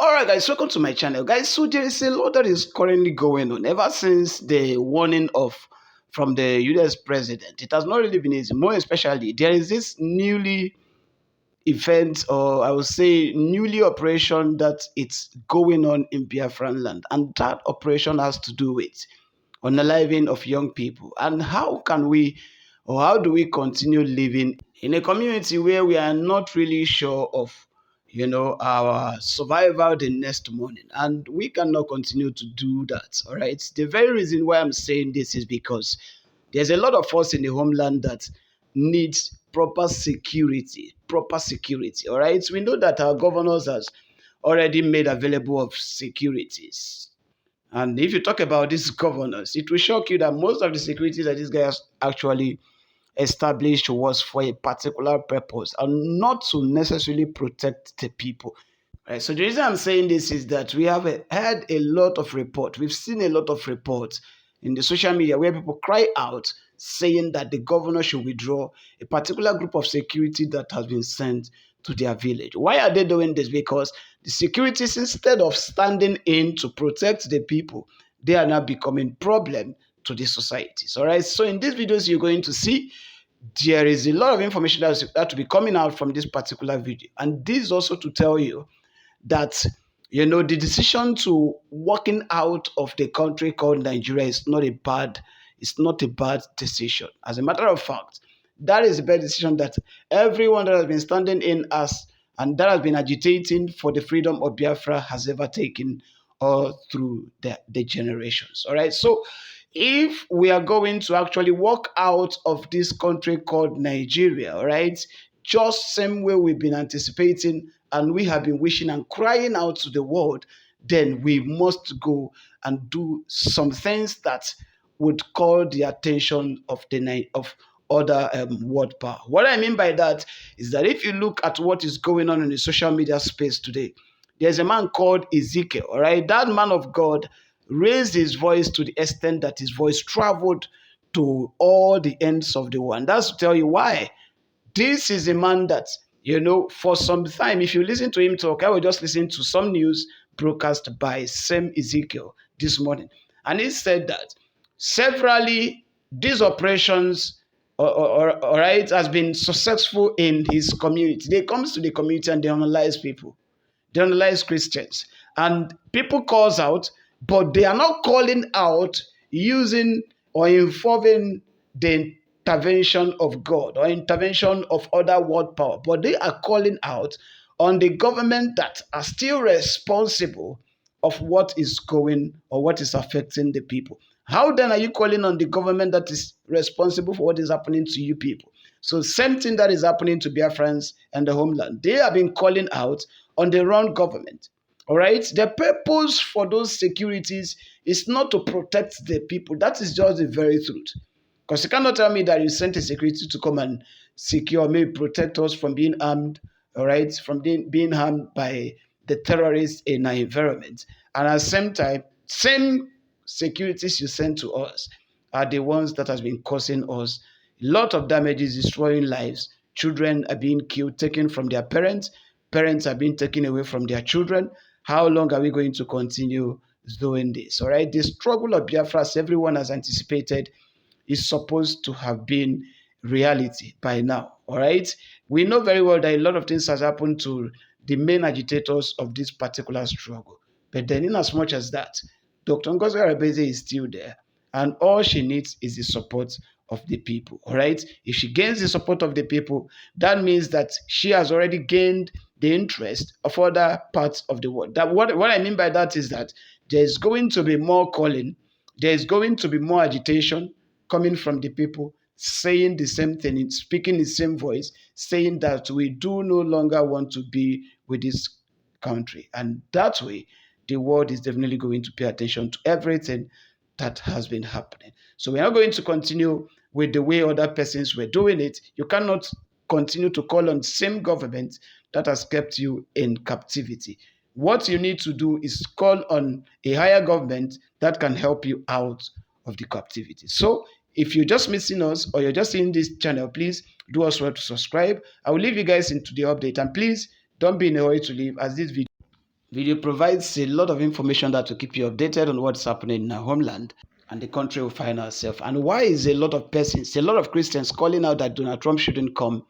Alright guys, welcome to my channel. Guys, so there is a lot that is currently going on ever since the warning from the US president. It has not really been easy. More especially, there is this newly event, or I would say newly operation that it's going on in Biafran land. And that operation has to do with unaliving of young people. And how can we, or how do we continue living in a community where we are not really sure of our survival the next morning, and we cannot continue to do that. All right, the very reason why I'm saying this is because there's a lot of us in the homeland that needs proper security. All right, we know that our governors has already made available of securities, and if you talk about these governors, it will shock you that most of the securities that these guys actually established was for a particular purpose and not to necessarily protect the people. Right. So the reason I'm saying this is that we have had a lot of reports. We've seen a lot of reports in the social media where people cry out saying that the governor should withdraw a particular group of security that has been sent to their village. Why are they doing this? Because the securities, instead of standing in to protect the people, they are now becoming problem to the societies. All right. So in these videos, you're going to see there is a lot of information that will be coming out from this particular video. And this is also to tell you that the decision to walking out of the country called Nigeria is not a bad decision. As a matter of fact, that is a bad decision that everyone that has been standing in us and that has been agitating for the freedom of Biafra has ever taken all through the generations. All right. So if we are going to actually walk out of this country called Nigeria, all right, just same way we've been anticipating and we have been wishing and crying out to the world, then we must go and do some things that would call the attention of other world power. What I mean by that is that if you look at what is going on in the social media space today, there's a man called Ezekiel, all right? That man of God raised his voice to the extent that his voice traveled to all the ends of the world. And that's to tell you why. This is a man that, for some time, if you listen to him talk, I will just listen to some news broadcast by same Ezekiel this morning. And he said that severally these operations, all right, has been successful in his community. They comes to the community and they analyze people. They analyze Christians. And people calls out, but they are not calling out using or involving the intervention of God or intervention of other world power, but they are calling out on the government that are still responsible of what is going or what is affecting the people. How then are you calling on the government that is responsible for what is happening to you people? So same thing that is happening to Biafrans and the homeland. They have been calling out on the wrong government. All right. The purpose for those securities is not to protect the people. That is just the very truth. Because you cannot tell me that you sent a security to come and secure, maybe protect us from being armed, all right, from being harmed by the terrorists in our environment. And at the same time, same securities you send to us are the ones that has been causing us a lot of damages, destroying lives. Children are being killed, taken from their parents. Parents are being taken away from their children. How long are we going to continue doing this? All right. The struggle of Biafra, as everyone has anticipated, is supposed to have been reality by now. All right. We know very well that a lot of things has happened to the main agitators of this particular struggle. But then, in as much as that, Dr. Ngozi Arabeze is still there, and all she needs is the support of the people. All right. If she gains the support of the people, that means that she has already gained the interest of other parts of the world. That what I mean by that is that there is going to be more calling, there is going to be more agitation coming from the people, saying the same thing, speaking the same voice, saying that we do no longer want to be with this country. And that way, the world is definitely going to pay attention to everything that has been happening. So we are going to continue with the way other persons were doing it. You cannot continue to call on the same government that has kept you in captivity. What you need to do is call on a higher government that can help you out of the captivity. So if you're just missing us or you're just seeing this channel, please do us well to subscribe. I will leave you guys into the update, and please don't be in a hurry to leave, as this video Video provides a lot of information that will keep you updated on what's happening in our homeland and the country we find ourselves. And why is a lot of persons, a lot of Christians calling out that Donald Trump shouldn't come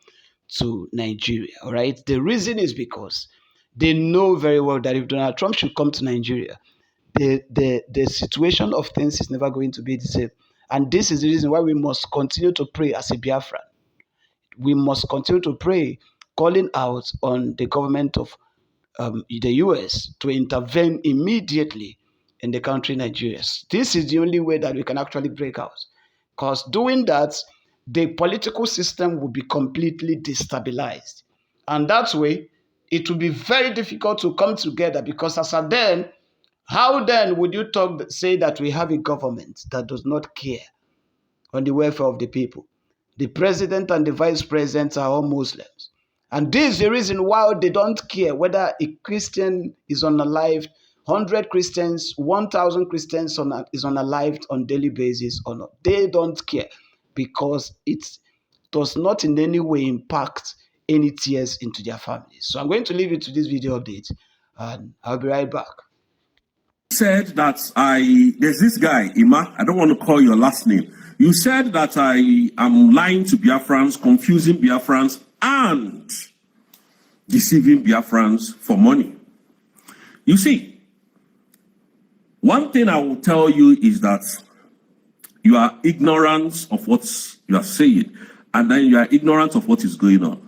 to Nigeria, all right? The reason is because they know very well that if Donald Trump should come to Nigeria, the situation of things is never going to be the same. And this is the reason why we must continue to pray as a Biafran. We must continue to pray, calling out on the government of the US to intervene immediately in the country Nigeria. This is the only way that we can actually break out. Because doing that, the political system will be completely destabilized. And that way, it will be very difficult to come together because as a then, how then would you say that we have a government that does not care on the welfare of the people? The president and the vice president are all Muslims. And this is the reason why they don't care whether a Christian is unalived, 100 Christians, 1,000 Christians is unalived on daily basis or not. They don't care because it does not in any way impact any tears into their families. So I'm going to leave you to this video update and I'll be right back. Said that there's this guy, Ima, I don't want to call your last name. You said that I am lying to Biafrans, confusing Biafrans, and deceiving Biafrans for money. You see, one thing I will tell you is that you are ignorant of what you are saying, and then you are ignorant of what is going on.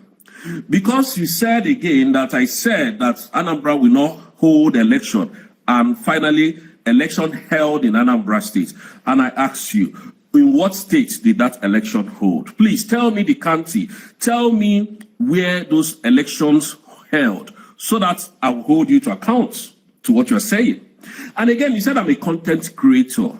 Because you said again that I said that Anambra will not hold election, and finally, election held in Anambra State. And I asked you, in what state did that election hold? Please tell me the county. Tell me where those elections held so that I will hold you to account to what you're saying. And again, you said I'm a content creator.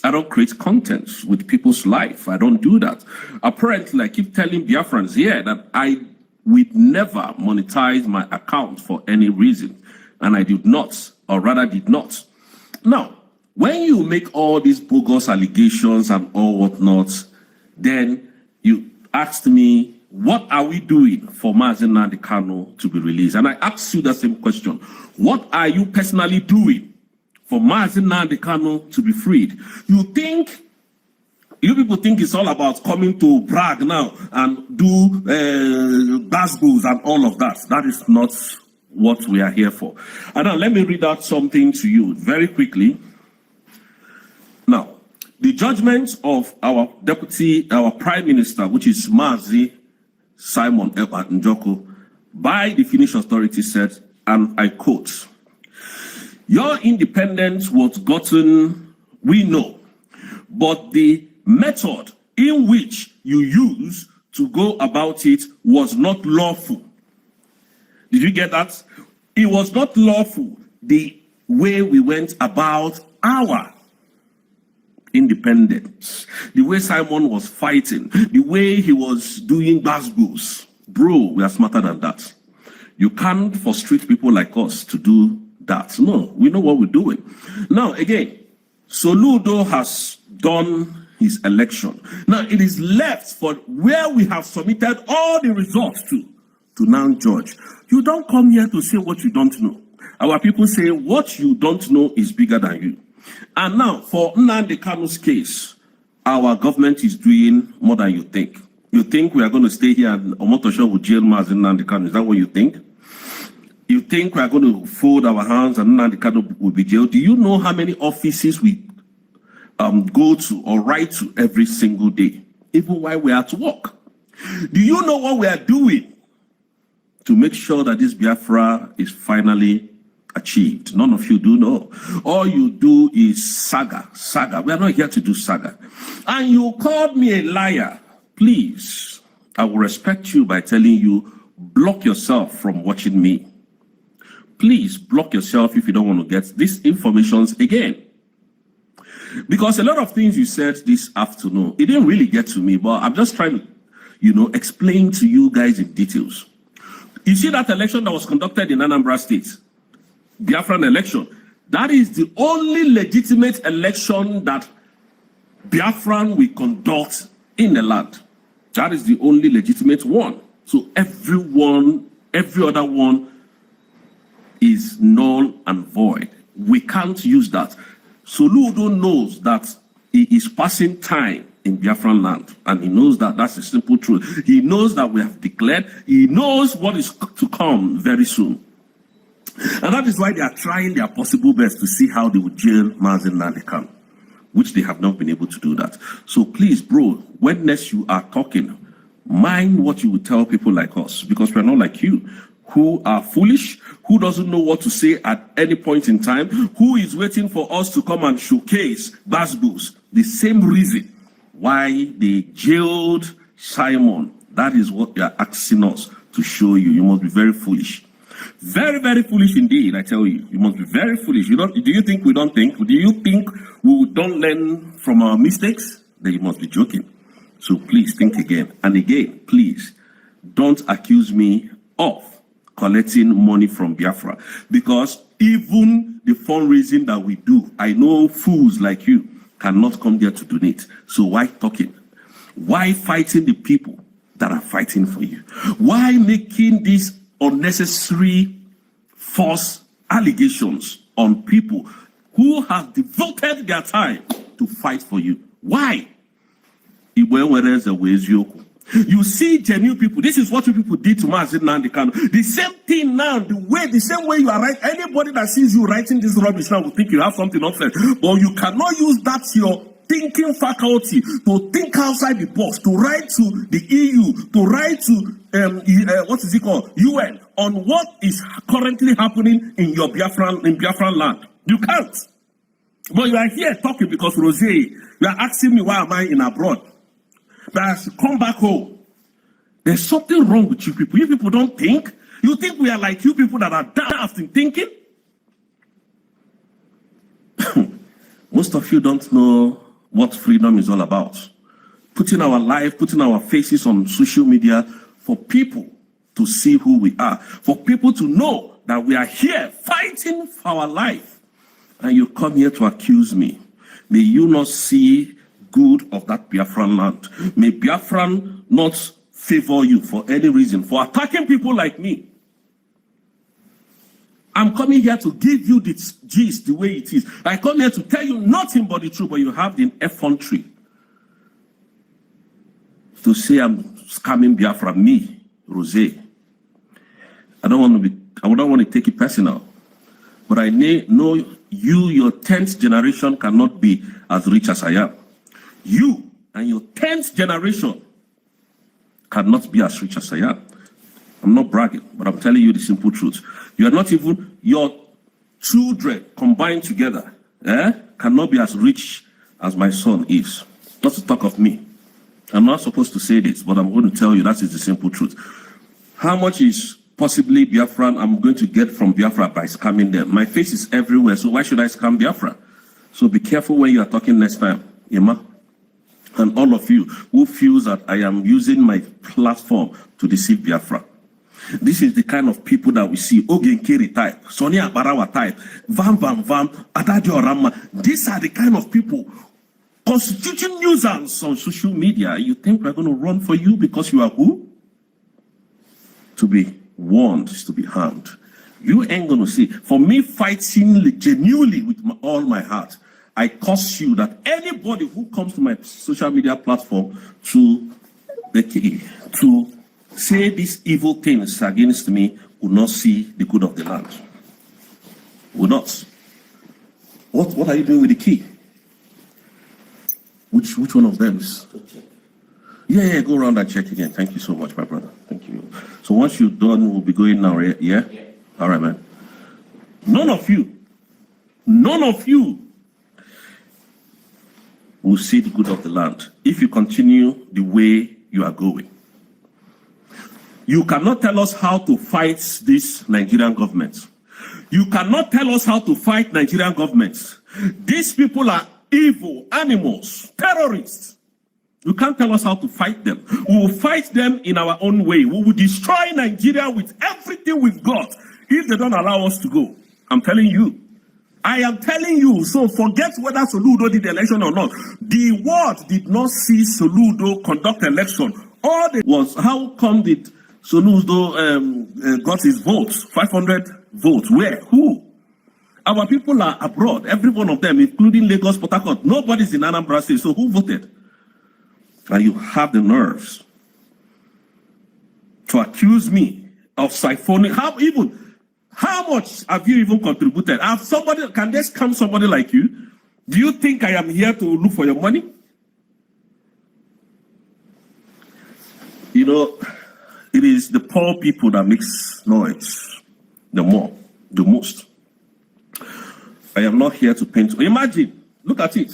I don't create content with people's life. I don't do that. Apparently, I keep telling Biafrans here that I would never monetize my account for any reason. And I did not, or rather did not. Now, when you make all these bogus allegations and all whatnot, then you asked me, what are we doing for Nnamdi Kanu to be released? And I asked you the same question. What are you personally doing for Nnamdi Kanu to be freed? You people think it's all about coming to brag now and do gospels and all of that. That is not what we are here for. And now let me read out something to you very quickly. Now, the judgment of our prime minister, which is Mazi Simon Ekpa Njoko, by the Finnish authorities said, and I quote, "Your independence was gotten, we know, but the method in which you used to go about it was not lawful." Did you get that? It was not lawful the way we went about our independence, the way Simon was fighting, the way he was doing gospels. Bro, we are smarter than that. You can't frustrate people like us to do that. No, we know what we're doing. Now, again, Soludo has done his election. Now, it is left for where we have submitted all the results to now judge. You don't come here to say what you don't know. Our people say what you don't know is bigger than you. And now, for Nnamdi Kanu's case, our government is doing more than you think. You think we are going to stay here and Omotosho will jail Mazi Nnamdi Kanu? Is that what you think? You think we are going to fold our hands and Nnamdi Kanu will be jailed? Do you know how many offices we go to or write to every single day, even while we are at work? Do you know what we are doing to make sure that this Biafra is finally achieved? None of you do know. All you do is saga. We are not here to do saga. And you called me a liar. Please, I will respect you by telling you, block yourself from watching me. Please block yourself if you don't want to get these informations again. Because a lot of things you said this afternoon, it didn't really get to me, but I'm just trying to, explain to you guys in details. You see that election that was conducted in Anambra State, Biafran election, that is the only legitimate election that Biafran will conduct in the land. That is the only legitimate one. So every other one is null and void. We can't use that. Soludo knows that he is passing time in Biafran land, and he knows that that's the simple truth. He knows that we have declared. He knows what is to come very soon. And that is why they are trying their possible best to see how they will jail Nnamdi Kanu, which they have not been able to do that. So please, bro, when next you are talking, mind what you will tell people like us, because we're not like you, who are foolish, who doesn't know what to say at any point in time, who is waiting for us to come and showcase Basbos. The same reason why they jailed Simon. That is what they are asking us to show you. You must be very foolish. Very, very foolish indeed, I tell you. You must be very foolish. Do you think we don't think? Do you think we don't learn from our mistakes? Then you must be joking. So please think again. And again, please, don't accuse me of collecting money from Biafra. Because even the fundraising that we do, I know fools like you cannot come there to donate. So why talking? Why fighting the people that are fighting for you? Why making these unnecessary false allegations on people who have devoted their time to fight for you? Why? You see genuine people. This is what you people did to Nnamdi Kanu. The same thing now, the same way you are right. Anybody that sees you writing this rubbish now will think you have something unfair. But you cannot use that your thinking faculty to think outside the box, to write to the EU, to write to what is it called, UN, on what is currently happening in your Biafran land. You can't. But you are here talking because Rose, you are asking me why am I in abroad. But I should come back home. There's something wrong with you people. You people don't think. You think we are like you people that are daft in thinking? Most of you don't know what freedom is all about. Putting our life, putting our faces on social media for people to see who we are, for people to know that we are here fighting for our life. And you come here to accuse me. May you not see good of that Biafran land. May Biafran not favor you for any reason, for attacking people like me. I'm coming here to give you the gist the way it is. I come here to tell you nothing but the truth, but you have the effrontery to say I'm scamming Biafra. Me, Rose. I don't want to take it personal, but I know you, your 10th generation cannot be as rich as I am. You and your 10th generation cannot be as rich as I am. I'm not bragging, but I'm telling you the simple truth. You are not even, your children combined together cannot be as rich as my son is. Not to talk of me. I'm not supposed to say this, but I'm going to tell you that is the simple truth. How much is possibly Biafran I'm going to get from Biafra by scamming them? My face is everywhere, so why should I scam Biafra? So be careful when you are talking next time, Emma. And all of you who feels that I am using my platform to deceive Biafra. This is the kind of people that we see. Ogenkeri type, Sonia Barawa type, Vam, Adadio Rama. These are the kind of people constituting nuisance on social media. You think we're going to run for you because you are who? To be warned is to be harmed. You ain't going to see. For me, fighting genuinely with all my heart, I curse you that anybody who comes to my social media platform to say these evil things against me will not see the good of the land. Will not. What are you doing with the key? Which one of them is? Yeah, go around and check again. Thank you so much, my brother. Thank you. So once you're done, we'll be going now, yeah? All right, man. None of you will see the good of the land if you continue the way you are going. You cannot tell us how to fight this Nigerian government. You cannot tell us how to fight Nigerian governments. These people are evil animals, terrorists. You can't tell us how to fight them. We will fight them in our own way. We will destroy Nigeria with everything we've got if they don't allow us to go. I'm telling you. I am telling you, so forget whether Soludo did the election or not. The world did not see Soludo conduct election. All it was, how come did Soludo got his votes? 500 vote. Where? Who? Our people are abroad, every one of them, including Lagos, Port Harcourt. Nobody's in Anambra State, so who voted? And you have the nerves to accuse me of siphoning. How much have you even contributed? Can there come somebody like you? Do you think I am here to look for your money? You know, it is the poor people that makes noise the most. I am not here to paint. Imagine, look at it.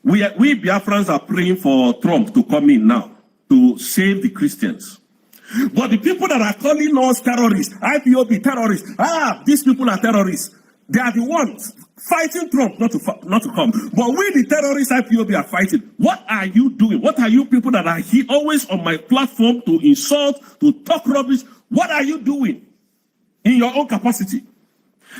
We Biafrans are praying for Trump to come in now to save the Christians. But the people that are calling us terrorists, IPOB terrorists, these people are terrorists. They are the ones fighting Trump not to come. But we, the terrorists, IPOB, are fighting. What are you doing? What are you people that are here always on my platform to insult, to talk rubbish? What are you doing in your own capacity?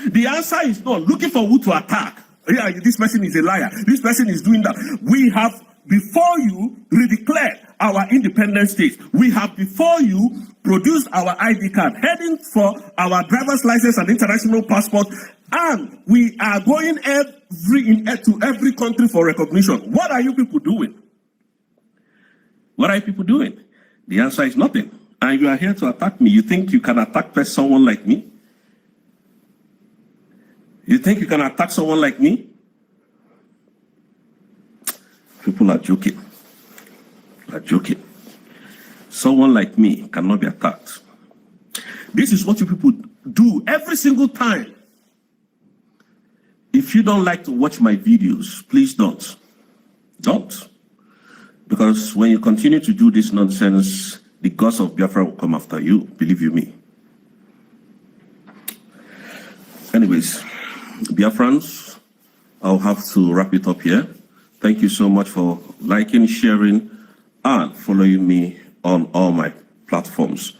The answer is not looking for who to attack. Yeah, this person is a liar. This person is doing that. We have, before you, redeclared our independent state. We have, before you, produced our ID card, heading for our driver's license and international passport, and we are going to every country for recognition. What are you people doing? What are you people doing? The answer is nothing. And you are here to attack me. You think you can attack someone like me? You think you can attack someone like me? People are joking. Someone like me cannot be attacked. This is what you people do every single time. If you don't like to watch my videos, please don't. Don't. Because when you continue to do this nonsense, the gods of Biafra will come after you, believe you me. Anyways, Biafrans, I'll have to wrap it up here. Thank you so much for liking, sharing, and following me on all my platforms.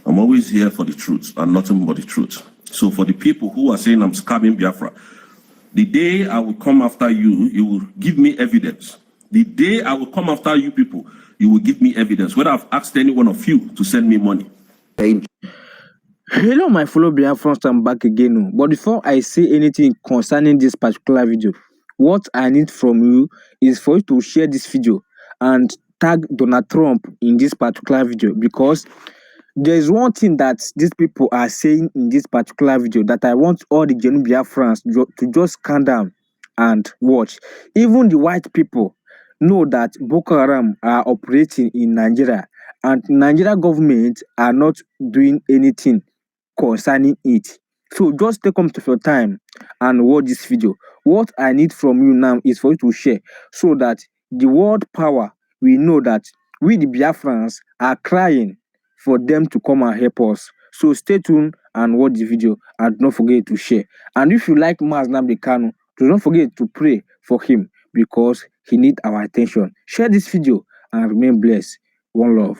I'm always here for the truth and nothing but the truth. So for the people who are saying I'm scamming Biafra, the day I will come after you, you will give me evidence. The day I will come after you people, you will give me evidence. Whether I've asked any one of you to send me money. Hello, my fellow Biafrans, I'm back again. But before I say anything concerning this particular video, what I need from you is for you to share this video and tag Donald Trump in this particular video, because there is one thing that these people are saying in this particular video that I want all the genuine Biafrans to just calm down and watch. Even the white people know that Boko Haram are operating in Nigeria, and Nigeria government are not doing anything concerning it. So just take up your time and watch this video. What I need from you now is for you to share, so that the world power will know that we the Biafrans are crying for them to come and help us. So stay tuned and watch the video, and don't forget to share. And if you like Nnamdi Kanu, do not forget to pray for him, because he needs our attention. Share this video and remain blessed. One love.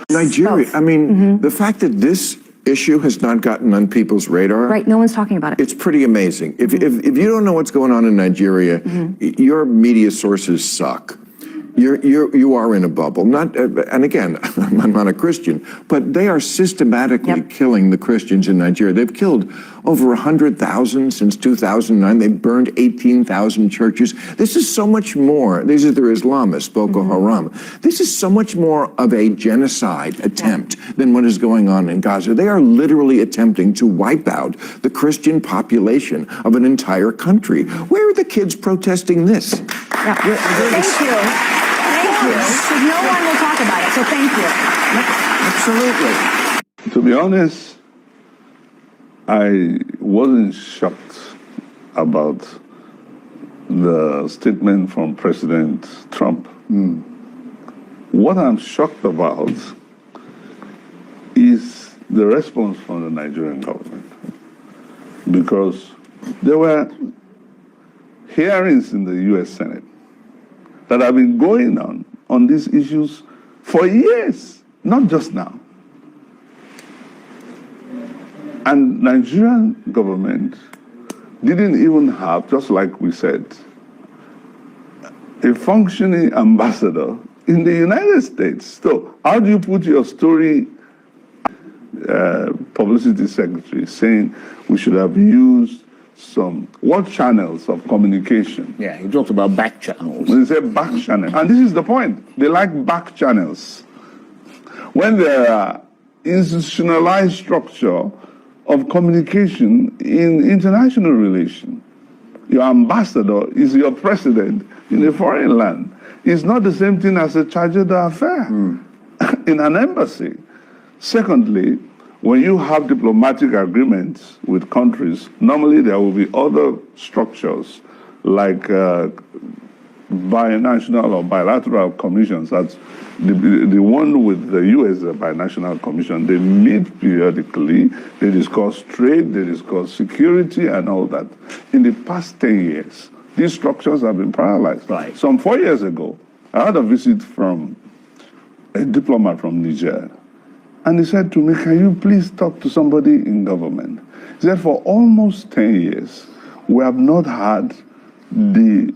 Nigeria, I mean, the fact that this issue has not gotten on people's radar. Right, no one's talking about it. It's pretty amazing. If you don't know what's going on in Nigeria, your media sources suck. You are in a bubble. And again, I'm not a Christian, but they are systematically killing the Christians in Nigeria. They've killed over 100,000 since 2009. They've burned 18,000 churches. This is so much more. These are their Islamists, Boko Haram. This is so much more of a genocide attempt than what is going on in Gaza. They are literally attempting to wipe out the Christian population of an entire country. Where are the kids protesting this? Thank you. Because no one will talk about it, so thank you. Absolutely. To be honest, I wasn't shocked about the statement from President Trump. What I'm shocked about is the response from the Nigerian government. Because there were hearings in the U.S. Senate that have been going on these issues for years, not just now. And Nigerian government didn't even have, just like we said, a functioning ambassador in the United States. So how do you put your story? publicity secretary saying we should have used what channels of communication? Yeah, he talked about back channels. They say back channel. And this is the point. They like back channels. When there are institutionalized structure of communication in international relations, your ambassador is your president in a foreign land. It's not the same thing as a charge d'affaires in an embassy. Secondly, when you have diplomatic agreements with countries, normally there will be other structures like binational or bilateral commissions. That's the one with the U.S. binational commission. They meet periodically. They discuss trade. They discuss security and all that. In the past 10 years, these structures have been paralyzed. Right. Some 4 years ago, I had a visit from a diplomat from Niger. And he said to me, can you please talk to somebody in government? He said, for almost 10 years, we have not had the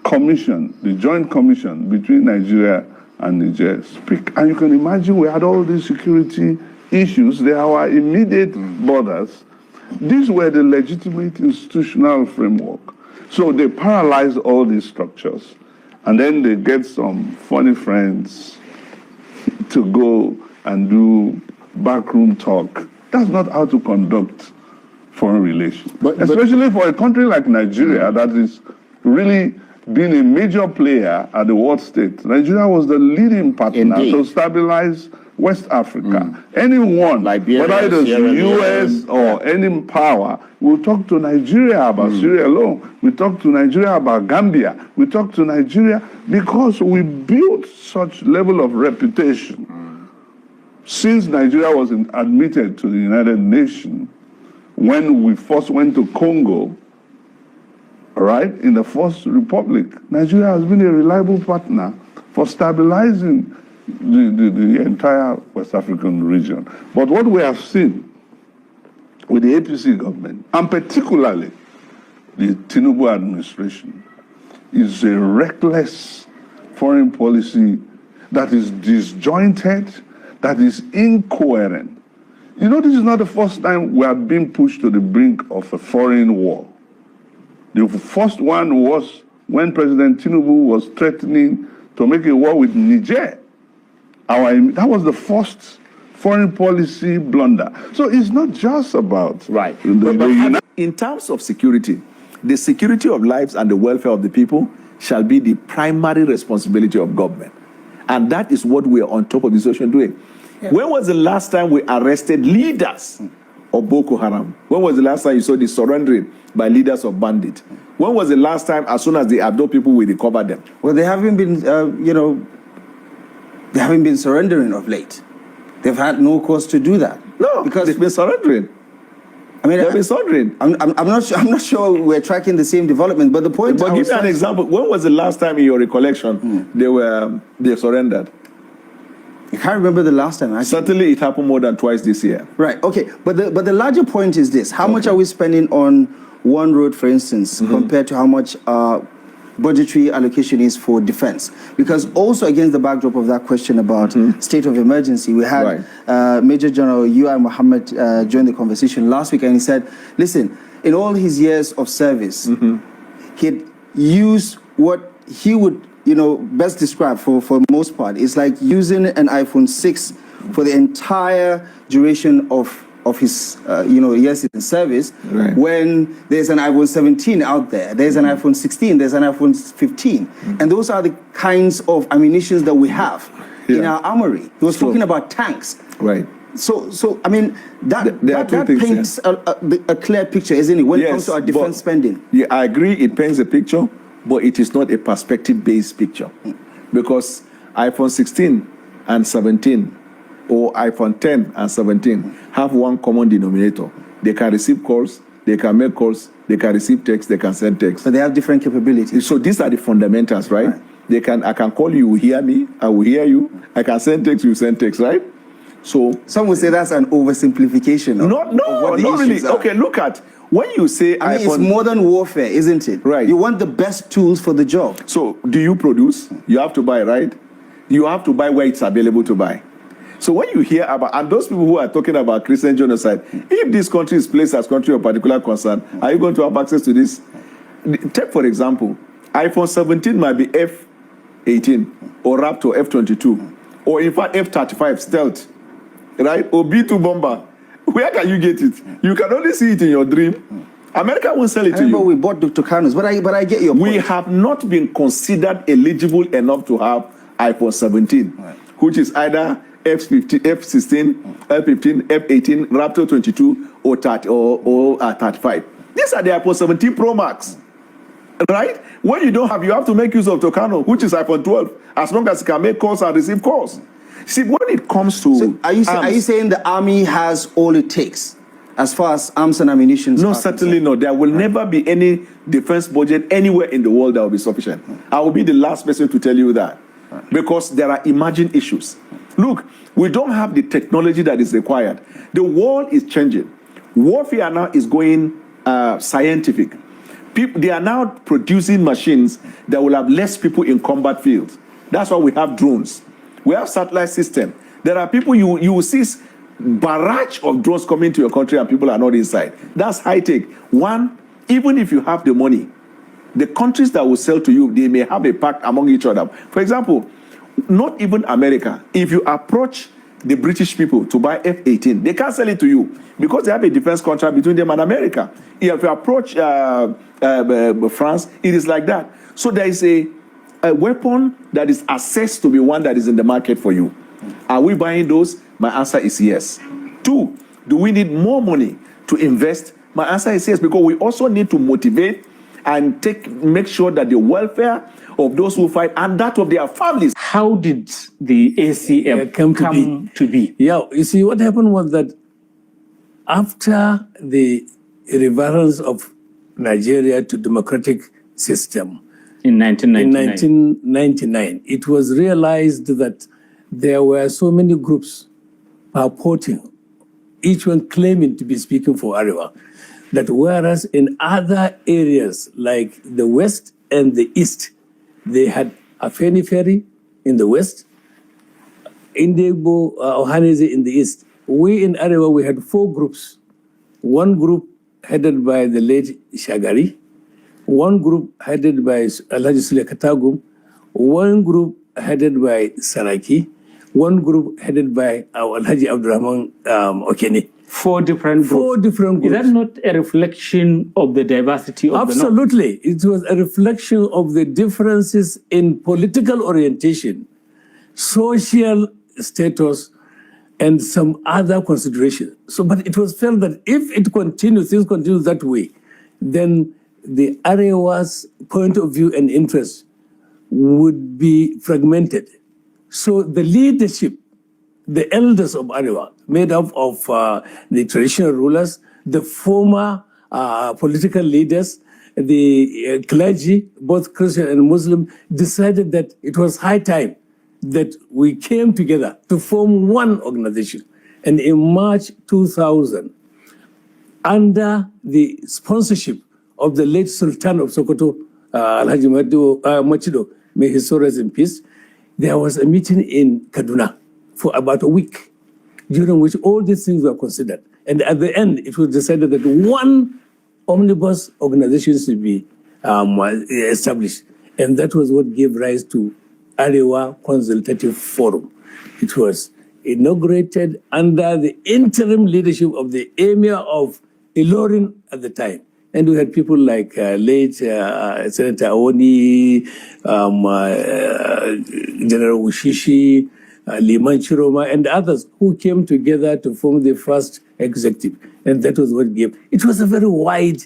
commission, the joint commission between Nigeria and Niger speak. And you can imagine we had all these security issues. They are our immediate borders. These were the legitimate institutional framework. So they paralyzed all these structures. And then they get some funny friends to go and do backroom talk. That's not how to conduct foreign relations. Especially for a country like Nigeria that is really being a major player at the world stage. Nigeria was the leading partner to stabilize West Africa. Anyone, Liberia, whether it is US or any power, will talk to Nigeria about Sierra Leone. We talk to Nigeria about Gambia. We talk to Nigeria because we built such level of reputation. Since Nigeria was admitted to the United Nations, when we first went to Congo, all right, in the First Republic, Nigeria has been a reliable partner for stabilizing the entire West African region. But what we have seen with the APC government, and particularly the Tinubu administration, is a reckless foreign policy that is disjointed, that is incoherent. You know, this is not the first time we have been pushed to the brink of a foreign war. The first one was when President Tinubu was threatening to make a war with Niger. That was the first foreign policy blunder. So it's not just about in terms of security, the security of lives and the welfare of the people shall be the primary responsibility of government. And that is what we are on top of the situation doing. Yeah. When was the last time we arrested leaders of Boko Haram? When was the last time you saw the surrendering by leaders of bandits? When was the last time, as soon as they abduct people, we recover them? Well, they haven't been, they haven't been surrendering of late. They've had no cause to do that. No, because they've been surrendering. I mean, they've been surrendering. I'm not sure we're tracking the same development. But the point. But give me an example. When was the last time, in your recollection, they surrendered? I can't remember the last time. Certainly, it happened more than twice this year. Right. Okay. But the larger point is this: how much are we spending on one road, for instance, compared to how much budgetary allocation is for defense? Because also against the backdrop of that question about state of emergency, we had Major General UI Mohammed join the conversation last week, and he said, listen, in all his years of service, he'd used what he would best describe for the most part. It's like using an iPhone 6 for the entire duration of his years in service, when there's an iPhone 17 out there, there's an iPhone 16, there's an iPhone 15. And those are the kinds of ammunitions that we have in our armory. He was talking about tanks. Right. So I mean, that paints a clear picture, isn't it, when it comes to our defense spending? Yeah, I agree, it paints a picture, but it is not a perspective-based picture. Because iPhone 16 and 17 or iPhone 10 and 17 have one common denominator. They can receive calls, they can make calls, they can receive text, they can send text. But they have different capabilities. So these are the fundamentals, right? I can call you, you will hear me, I will hear you. I can send text, you send text, right? So some would say that's an oversimplification. Not really. Okay, look at when you say I mean, it's modern warfare, isn't it? Right. You want the best tools for the job. So do you produce? You have to buy, right? You have to buy where it's available to buy. So when you hear about, and those people who are talking about Christian genocide, if this country is placed as country of particular concern, are you going to have access to this? Take, for example, iPhone 17 might be F18 or Raptor F22, or in fact F35 stealth, right? Or B2 bomber. Where can you get it? You can only see it in your dream. America won't sell it to you. We bought Dr. Kanu's, but I get your point. We have not been considered eligible enough to have iPhone 17, which is either F15, F16, F15, F18, Raptor 22, or 30, or 35. These are the iPhone 17 Pro Max, right? When you don't have, you have to make use of Tucano, which is iPhone 12, as long as it can make calls and receive calls. See, when it comes to so are you saying the army has all it takes as far as arms and ammunition? No, certainly not. There will never be any defense budget anywhere in the world that will be sufficient. I will be the last person to tell you that, because there are emerging issues. Look, we don't have the technology that is required. The world is changing. Warfare now is going scientific. They are now producing machines that will have less people in combat fields. That's why we have drones. We have satellite system. There are people, you will see barrage of drones coming to your country and people are not inside. That's high tech. One, even if you have the money, the countries that will sell to you, they may have a pact among each other. For example, not even America. If you approach the British people to buy F-18, they can't sell it to you because they have a defense contract between them and America. If you approach France, it is like that. So there is a weapon that is assessed to be one that is in the market for you. Are we buying those? My answer is yes. Two, do we need more money to invest? My answer is yes, because we also need to motivate and make sure that the welfare of those who fight and that of their families. How did the ACF come to be? Yeah, you see, what happened was that after the reverence of Nigeria to democratic system in 1999, it was realized that there were so many groups purporting, each one claiming to be speaking for Arewa, that whereas in other areas like the West and the East, they had Afeni Ferry in the West, Indegbo Ohaneze in the East. We in Arewa, we had 4 groups. One group headed by the late Shagari, one group headed by Alhaji Sule Katagum, one group headed by Saraki, one group headed by Alhaji Abdurrahman Okene. 4 different groups. 4 different groups. Is that not a reflection of the diversity of Absolutely. The North? It was a reflection of the differences in political orientation, social status, and some other considerations. So, but it was felt that if it continues, things continue that way, then the Arewa's point of view and interest would be fragmented. So the leadership, the elders of Arewa, made up of the traditional rulers, the former political leaders, the clergy, both Christian and Muslim, decided that it was high time that we came together to form one organization. And in March 2000, under the sponsorship of the late Sultan of Sokoto, Alhaji Machido, may his soul rest in peace, there was a meeting in Kaduna for about a week, during which all these things were considered. And at the end, it was decided that one omnibus organization should be established. And that was what gave rise to Arewa Consultative Forum. It was inaugurated under the interim leadership of the Emir of Ilorin at the time. And we had people like late Senator Awoni, General Ushishi, Liman Chiroma, and others who came together to form the first executive. And that was what gave. It was a very wide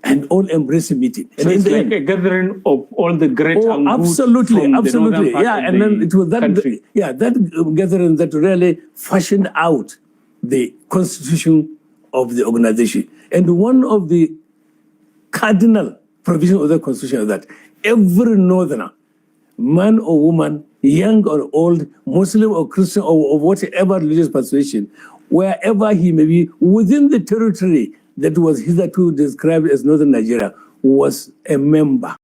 and all-embracing meeting. So it's like a gathering of all the great and absolutely. Yeah, and then it was that country. that gathering that really fashioned out the constitution of the organization. And one of the cardinal provisions of the constitution is that every northerner, man or woman, young or old, Muslim or Christian or whatever religious persuasion, wherever he may be, within the territory that was hitherto described as Northern Nigeria, was a member.